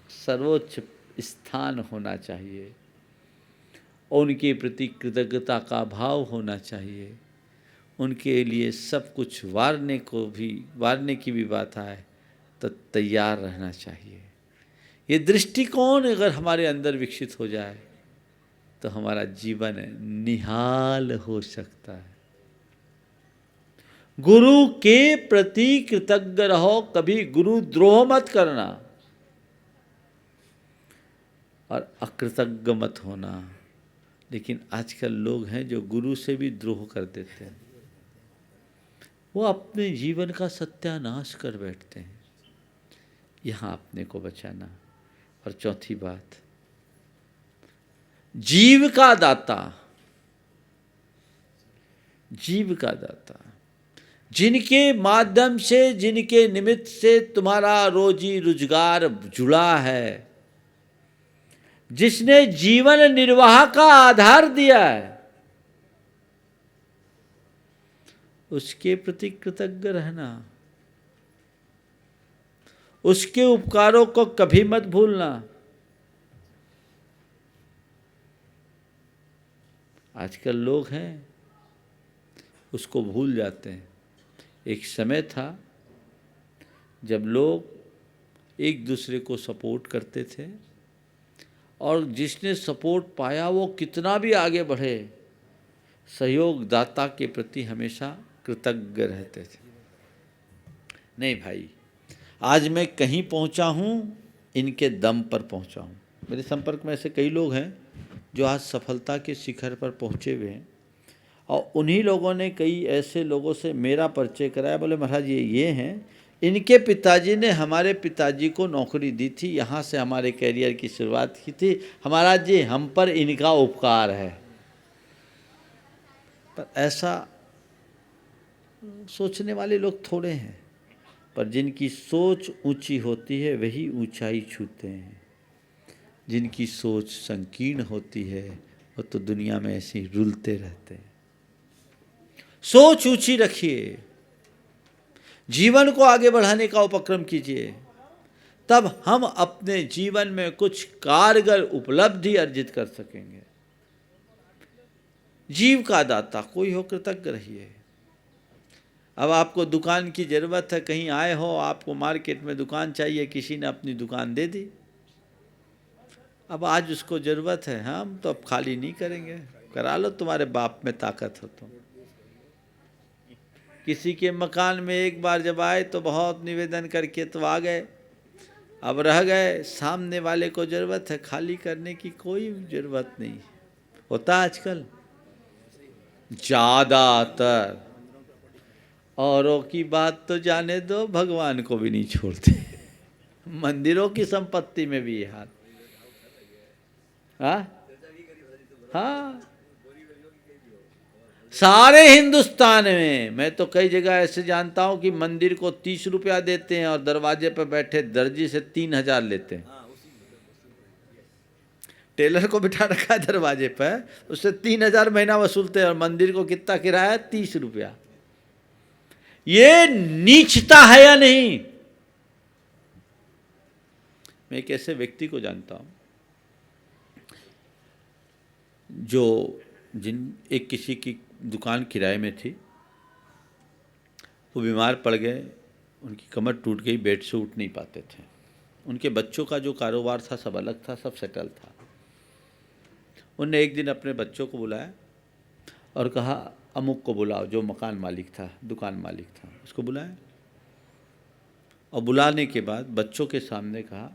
सर्वोच्च स्थान होना चाहिए। उनके प्रति कृतज्ञता का भाव होना चाहिए। उनके लिए सब कुछ वारने की भी बात आए तो तैयार रहना चाहिए। ये दृष्टिकोण अगर हमारे अंदर विकसित हो जाए तो हमारा जीवन निहाल हो सकता है। गुरु के प्रति कृतज्ञ रहो, कभी गुरु द्रोह मत करना और अकृतज्ञ मत होना। लेकिन आजकल लोग हैं जो गुरु से भी द्रोह कर देते हैं, वो अपने जीवन का सत्यानाश कर बैठते हैं। यहाँ अपने को बचाना। और चौथी बात, जीव का दाता, जीव का दाता, जिनके माध्यम से, जिनके निमित्त से तुम्हारा रोजी रोजगार जुड़ा है, जिसने जीवन निर्वाह का आधार दिया है, उसके प्रति कृतज्ञ रहना। उसके उपकारों को कभी मत भूलना। आजकल लोग हैं उसको भूल जाते हैं। एक समय था जब लोग एक दूसरे को सपोर्ट करते थे और जिसने सपोर्ट पाया वो कितना भी आगे बढ़े, सहयोग दाता के प्रति हमेशा कृतज्ञ रहते थे। नहीं भाई, आज मैं कहीं पहुंचा हूं, इनके दम पर पहुंचा हूं। मेरे संपर्क में ऐसे कई लोग हैं जो आज सफलता के शिखर पर पहुंचे हुए हैं और उन्हीं लोगों ने कई ऐसे लोगों से मेरा परिचय कराया। बोले महाराज ये हैं, इनके पिताजी ने हमारे पिताजी को नौकरी दी थी, यहाँ से हमारे कैरियर की शुरुआत की थी, महाराज जी हम पर इनका उपकार है। पर ऐसा सोचने वाले लोग थोड़े हैं, पर जिनकी सोच ऊंची होती है वही ऊंचाई छूते हैं। जिनकी सोच संकीर्ण होती है वो तो दुनिया में ऐसे ही रुलते रहते हैं। सोच ऊंची रखिए, जीवन को आगे बढ़ाने का उपक्रम कीजिए, तब हम अपने जीवन में कुछ कारगर उपलब्धि अर्जित कर सकेंगे। जीव का दाता कोई हो, कृतज्ञ रहिए। अब आपको दुकान की ज़रूरत है, कहीं आए हो, आपको मार्केट में दुकान चाहिए, किसी ने अपनी दुकान दे दी, अब आज उसको ज़रूरत है, हम तो अब खाली नहीं करेंगे, करा लो, तुम्हारे बाप में ताकत हो तो। किसी के मकान में एक बार जब आए तो बहुत निवेदन करके तो आ गए, अब रह गए, सामने वाले को ज़रूरत है, खाली करने की कोई ज़रूरत नहीं होता आजकल ज़्यादातर। औरों की बात तो जाने दो, भगवान को भी नहीं छोड़ते। मंदिरों की संपत्ति में भी ये हाल। हाँ, सारे हिंदुस्तान में मैं तो कई जगह ऐसे जानता हूं कि मंदिर को 30 रुपया देते हैं और दरवाजे पर बैठे दर्जी से 3000 लेते हैं। टेलर को बिठा रखा है दरवाजे पर, उससे 3,000 महीना वसूलते हैं और मंदिर को कितना किराया है? 30 रुपया। ये नीचता है या नहीं? मैं एक ऐसे व्यक्ति को जानता हूं जो एक किसी की दुकान किराए में थी, वो बीमार पड़ गए, उनकी कमर टूट गई, बेड से उठ नहीं पाते थे। उनके बच्चों का जो कारोबार था सब अलग था, सब सेटल था। उनने एक दिन अपने बच्चों को बुलाया और कहा अमुक को बुलाओ, जो मकान मालिक था, दुकान मालिक था, उसको बुलाया। और बुलाने के बाद बच्चों के सामने कहा,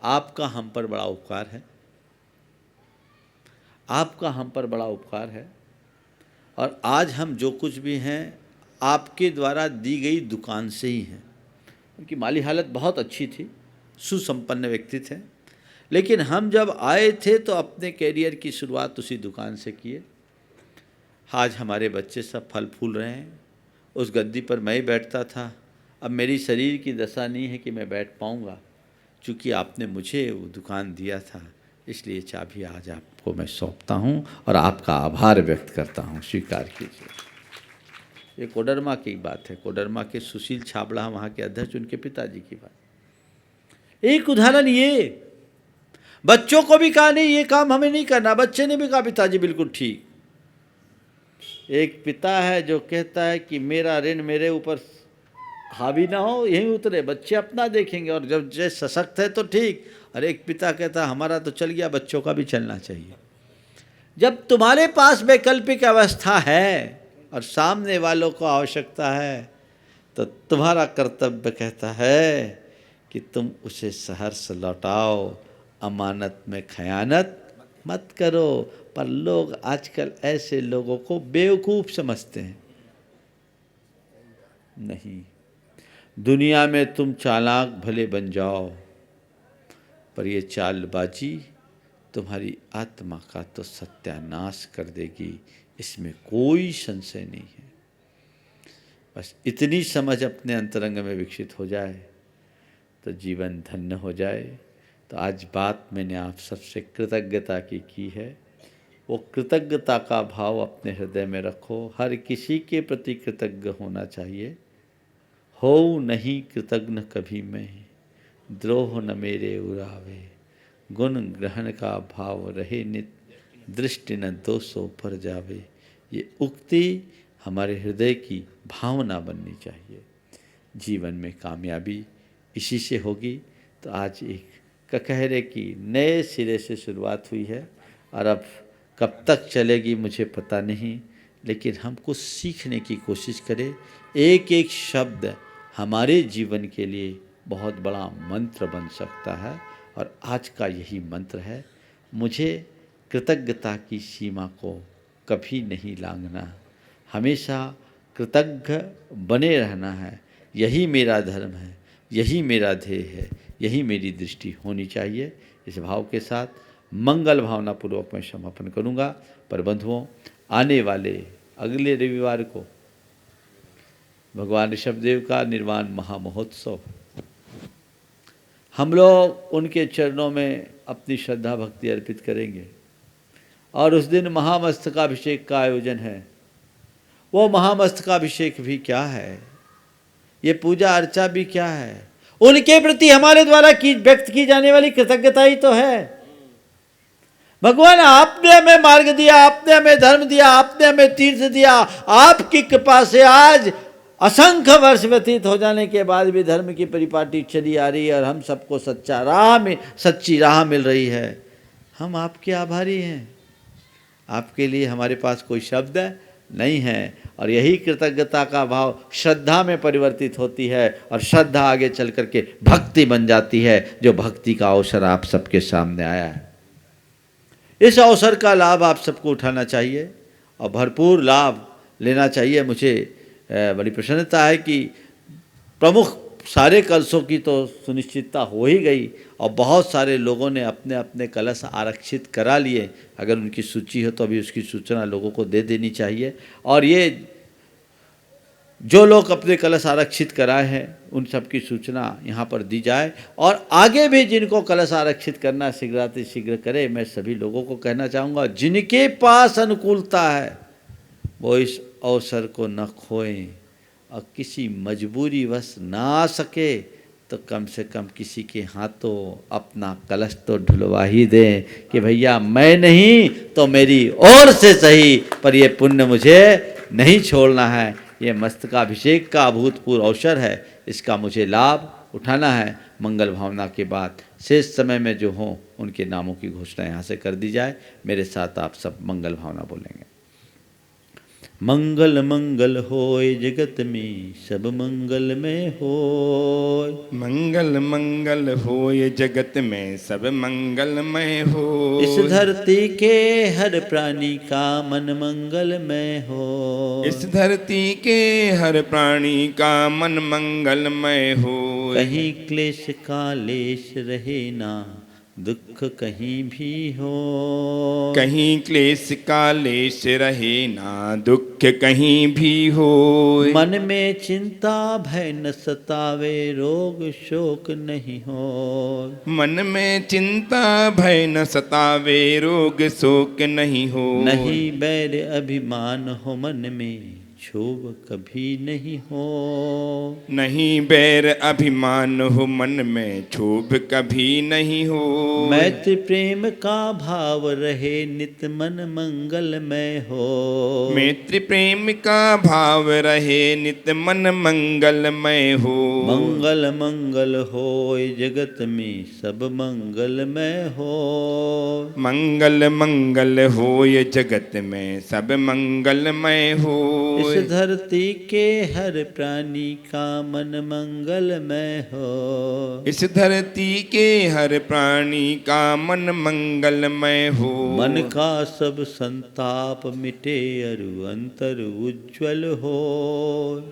आपका हम पर बड़ा उपकार है, आपका हम पर बड़ा उपकार है, और आज हम जो कुछ भी हैं आपके द्वारा दी गई दुकान से ही हैं। उनकी माली हालत बहुत अच्छी थी, सुसंपन्न व्यक्ति थे, लेकिन हम जब आए थे तो अपने कैरियर की शुरुआत उसी दुकान से किए। आज हमारे बच्चे सब फल फूल रहे हैं। उस गद्दी पर मैं ही बैठता था, अब मेरी शरीर की दशा नहीं है कि मैं बैठ पाऊँगा, चूँकि आपने मुझे वो दुकान दिया था, इसलिए चाबी आज आपको मैं सौंपता हूँ और आपका आभार व्यक्त करता हूँ, स्वीकार कीजिए। ये कोडरमा की बात है, कोडरमा के सुशील छाबड़ा वहाँ के अध्यक्ष, उनके पिताजी की बात। एक उदाहरण ये, बच्चों को भी कहा नहीं ये काम हमें नहीं करना, बच्चे ने भी कहा पिताजी बिल्कुल ठीक। एक पिता है जो कहता है कि मेरा ऋण मेरे ऊपर हावी ना हो, यहीं उतरे, बच्चे अपना देखेंगे, और जब जैसे सशक्त है तो ठीक। और एक पिता कहता है हमारा तो चल गया, बच्चों का भी चलना चाहिए। जब तुम्हारे पास वैकल्पिक अवस्था है और सामने वालों को आवश्यकता है, तो तुम्हारा कर्तव्य कहता है कि तुम उसे सहर्ष लौटाओ, अमानत में खयानत मत करो। पर लोग आजकल ऐसे लोगों को बेवकूफ़ समझते हैं। नहीं, दुनिया में तुम चालाक भले बन जाओ, पर ये चालबाजी तुम्हारी आत्मा का तो सत्यानाश कर देगी, इसमें कोई संशय नहीं है। बस इतनी समझ अपने अंतरंग में विकसित हो जाए तो जीवन धन्य हो जाए। तो आज बात मैंने आप सबसे कृतज्ञता की है, वो कृतज्ञता का भाव अपने हृदय में रखो। हर किसी के प्रति कृतज्ञ होना चाहिए। हो नहीं कृतज्ञ कभी मैं, द्रोह न मेरे उरावे, गुण ग्रहण का भाव रहे नित, दृष्टि न दोषों पर जावे। ये उक्ति हमारे हृदय की भावना बननी चाहिए। जीवन में कामयाबी इसी से होगी। तो आज एक ककहरे की नए सिरे से शुरुआत हुई है, और अब कब तक चलेगी मुझे पता नहीं, लेकिन हम कुछ सीखने की कोशिश करें। एक एक शब्द हमारे जीवन के लिए बहुत बड़ा मंत्र बन सकता है, और आज का यही मंत्र है, मुझे कृतज्ञता की सीमा को कभी नहीं लांघना, हमेशा कृतज्ञ बने रहना है। यही मेरा धर्म है, यही मेरा ध्येय है, यही मेरी दृष्टि होनी चाहिए। इस भाव के साथ मंगल भावना पूर्वक मैं समापन करूंगा। पर बंधुओं, आने वाले अगले रविवार को भगवान ऋषभदेव का निर्वाण महामहोत्सव, हम लोग उनके चरणों में अपनी श्रद्धा भक्ति अर्पित करेंगे, और उस दिन महामस्तकाभिषेक का आयोजन है। वो महामस्तकाभिषेक भी क्या है, ये पूजा अर्चा भी क्या है, उनके प्रति हमारे द्वारा व्यक्त की जाने वाली कृतज्ञता ही तो है। भगवान, आपने हमें मार्ग दिया, आपने हमें धर्म दिया, आपने हमें तीर्थ दिया, आपकी कृपा से आज असंख्य वर्ष व्यतीत हो जाने के बाद भी धर्म की परिपाटी चली आ रही है, और हम सबको सच्ची राह मिल रही है। हम आपके आभारी हैं। आपके लिए हमारे पास कोई शब्द नहीं है, और यही कृतज्ञता का भाव श्रद्धा में परिवर्तित होती है, और श्रद्धा आगे चल करके भक्ति बन जाती है, जो भक्ति का अवसर आप सबके सामने आया है। इस अवसर का लाभ आप सबको उठाना चाहिए और भरपूर लाभ लेना चाहिए। मुझे बड़ी प्रसन्नता है कि प्रमुख सारे कलशों की तो सुनिश्चितता हो ही गई, और बहुत सारे लोगों ने अपने अपने कलश आरक्षित करा लिए। अगर उनकी सूची हो तो अभी उसकी सूचना लोगों को दे देनी चाहिए। और ये जो लोग अपने कलश आरक्षित कराए हैं उन सब की सूचना यहाँ पर दी जाए और आगे भी जिनको कलश आरक्षित करना शीघ्राति शीघ्र करे। मैं सभी लोगों को कहना चाहूँगा, जिनके पास अनुकूलता है वो इस अवसर को न खोएं और किसी मजबूरीवश ना आ सके तो कम से कम किसी के हाथों अपना कलश तो ढुलवा ही दें कि भैया मैं नहीं तो मेरी ओर से सही, पर ये पुण्य मुझे नहीं छोड़ना है। ये मस्तकाभिषेक का अभूतपूर्व अवसर है, इसका मुझे लाभ उठाना है। मंगल भावना के बाद शेष समय में जो हों उनके नामों की घोषणा यहाँ से कर दी जाए। मेरे साथ आप सब मंगल भावना बोलेंगे। मंगल मंगल होय जगत में सब मंगल में होय। मंगल मंगल होय जगत में सब मंगलमय हो। इस धरती के हर प्राणी का मन मंगलमय हो। इस धरती के हर प्राणी का मन मंगलमय हो। कहीं क्लेश का लेश रहे ना दुख कहीं भी हो। कहीं क्लेश का लेश रहे ना दुख कहीं भी हो। मन में चिंता भय न सतावे रोग शोक नहीं हो। मन में चिंता भय न सतावे रोग शोक नहीं हो। नहीं बैर अभिमान हो मन में क्षोभ कभी नहीं हो। नहीं बैर अभिमान हो मन में क्षोभ कभी नहीं हो। मैत्री प्रेम का भाव रहे नित मन मंगलमय हो। मैत्री प्रेम का भाव रहे नित मन मंगलमय हो। मंगल मंगल होय जगत में सब मंगलमय हो। मंगल मंगल होय जगत में सब मंगलमय हो। इस धरती के हर प्राणी का मन मंगलमय हो। इस धरती के हर प्राणी का मन मंगलमय हो। मन का सब संताप मिटे अरु अंतर उज्ज्वल हो।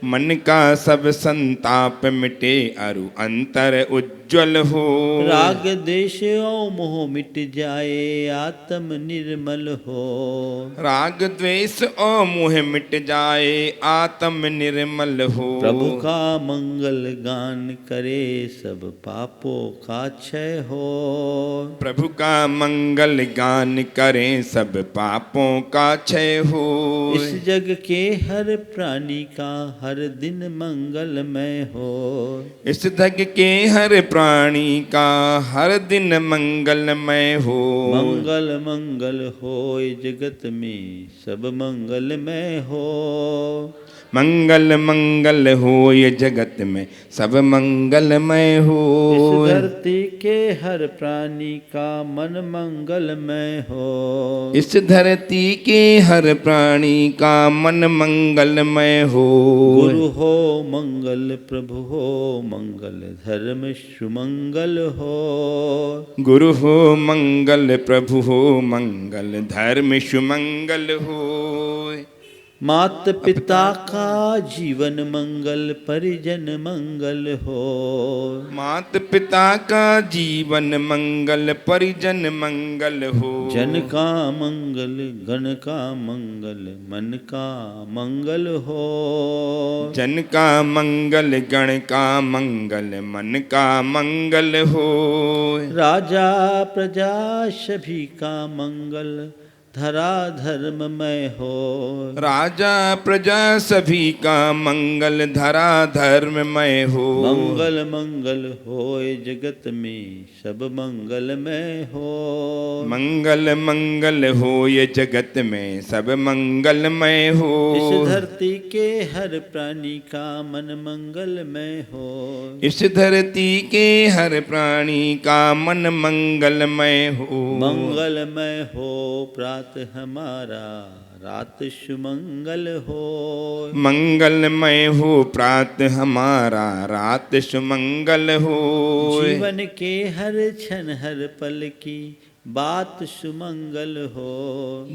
मन का सब संताप मिटे अरु अंतर उज्ज्वल हो। राग देश और मोह मिट जाए आत्म निर्मल हो। राग द्वेष और मोह मिट जाए आत्म निर्मल हो। प्रभु का मंगल गान करे सब पापों का क्षय हो। प्रभु का मंगल गान करें सब पापों का क्षय हो। इस जग के हर प्राणी का हर दिन मंगलमय हो। इस जग के हर प्राणी का हर दिन मंगलमय हो। मंगल मंगल होय जगत में सब मंगलमय हो। मंगल मंगल होय जगत में सब मंगलमय हो। इस धरती के हर प्राणी का मन मंगलमय हो। इस धरती के हर प्राणी का मन मंगलमय हो। गुरु हो मंगल प्रभु हो मंगल धर्म सुमंगल हो। गुरु हो मंगल प्रभु हो मंगल धर्म सुमंगल हो। मात पिता का जीवन मंगल परिजन मंगल हो। मात पिता का जीवन मंगल परिजन मंगल हो। जन का मंगल गण का मंगल मन का मंगल हो। जन का मंगल गण का मंगल मन का मंगल हो। राजा प्रजा सभी का मंगल धरा धर्ममय हो। राजा प्रजा सभी का मंगल धरा धर्ममय हो। मंगल मंगल होय जगत में सब मंगलमय हो। मंगल मंगल होय जगत में सब मंगलमय हो। इस धरती के हर प्राणी का मन मंगलमय हो। इस धरती के हर प्राणी का मन मंगलमय हो। मंगलमय हो प्रात हमारा रात सुमंगल हो। मंगलमय हो प्रात हमारा रात सुमंगल हो। जीवन के हर क्षण हर पल की बात सुमंगल हो।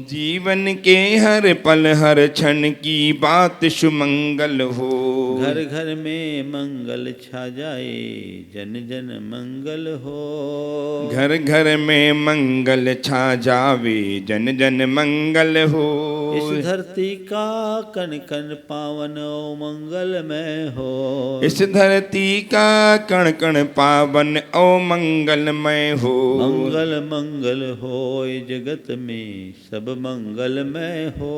जीवन के हर पल हर क्षण की बात सुमंगल हो। घर घर में मंगल छा जाए, जन जन मंगल हो। घर घर में मंगल छा जावे, जन जन मंगल हो। इस धरती का कण कण पावन ओ मंगलमय हो। इस धरती का कण कण पावन ओ मंगलमय हो। मंगल मंगल होय जगत में सब मंगलमय हो।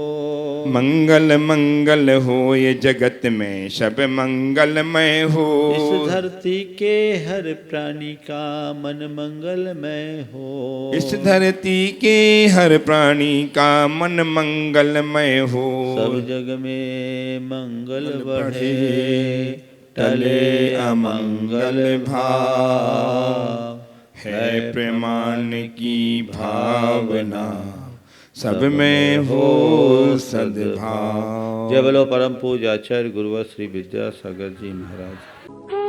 मंगल मंगल हो ये जगत में सब मंगलमय हो। इस धरती के हर प्राणी का मन मंगलमय हो। इस धरती के हर प्राणी का मन मंगलमय हो। सब जग में मंगल बढ़े, टले अमंगल भाव। है प्रमाण की भावना, सब में हो सद्भाव। जय बोलो परम पूज्य आचार्य गुरुवर श्री विद्यासागर जी महाराज।